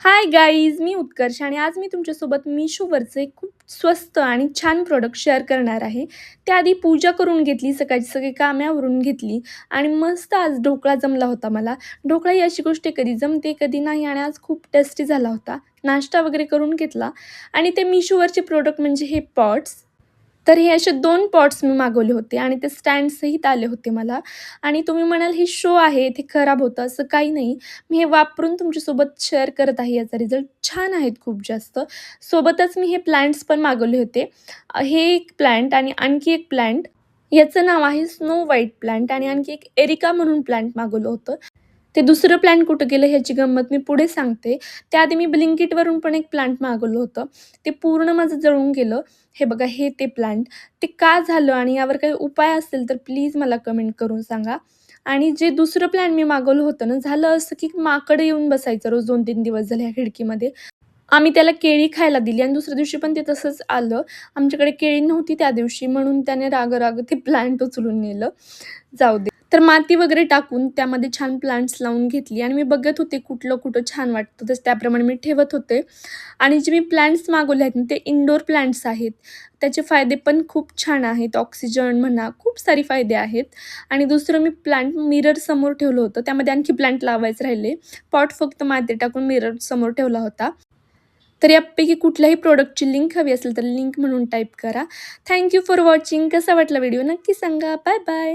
Hi guys, मी उत्कर्ष आणि आज मी तुमच्यासोबत मिशोवरचं एक खूप स्वस्त आणि छान प्रोडक्ट शेअर करणार आहे. त्याआधी पूजा करून घेतली, सकाळची सगळी कामे आवरून घेतली आणि मस्त आज ढोकळा जमला होता मला. ढोकळा ही अशी गोष्ट आहे, कधी जमते कधी नाही आणि आज खूप टेस्टी झाला होता. नाश्ता वगैरे करून घेतला आणि ते मिशोवरचे प्रोडक्ट म्हणजे हे पॉट्स. तर हे असे 2 पॉट्स मी मागवले होते आणि ते स्टँडसहित आले होते मला. आणि तुम्ही म्हणाल हे शो आहे, ते खराब होतं, असं काही नाही. मी हे वापरून तुमच्यासोबत शेअर करत आहे. याचा रिझल्ट छान आहेत खूप जास्त. सोबतच मी हे प्लांट्स पण मागवले होते. हे एक प्लांट आणि आणखी एक प्लांट, याचं नाव आहे स्नो व्हाईट प्लांट आणि आणखी एक एरिका म्हणून प्लांट मागवलं होतं. ते दुसरं प्लांट कुठं गेलं ह्याची गंमत मी पुढे सांगते. त्याआधी मी Blinkitवरून पण एक प्लांट मागवलं होतं. ते पूर्ण माझं जळून गेलं. हे बघा, हे ते प्लांट. ते का झालं आणि यावर काही उपाय असेल तर प्लीज मला कमेंट करून सांगा. आणि जे दुसरं प्लांट मी मागवलं होतं ना, झालं असं की माकड येऊन बसायचं रोज 2-3 दिवस झाले ह्या खिडकीमध्ये. आम्ही त्याला केळी खायला दिली आणि दुसऱ्या दिवशी पण ते तसंच आलं. आमच्याकडे केळी नव्हती त्या दिवशी म्हणून त्याने राग ते प्लांट उचलून नेलं. जाऊ दे. तर माती वगैरे टाकून त्यामध्ये छान प्लांट्स लावून घेतली आणि मी बघत होते कुठलं कुठं छान वाटतं, तर त्याप्रमाणे मी ठेवत होते. आणि जे मी प्लांट्स मागवले आहेत ना, ते इनडोअर प्लांट्स आहेत. त्याचे फायदे पण खूप छान आहेत. ऑक्सिजन म्हणा, खूप सारे फायदे आहेत. आणि दुसरं मी प्लांट मिरर समोर ठेवलं होतं. त्यामध्ये आणखी प्लांट लावायचे राहिले. पॉट फक्त माती टाकून मिरर समोर ठेवला होता. तर यापैकी कुठल्याही प्रॉडक्टची लिंक हवी असेल तर लिंक म्हणून टाईप करा. Thank you for watching. कसा वाटला व्हिडिओ नक्की सांगा. Bye bye.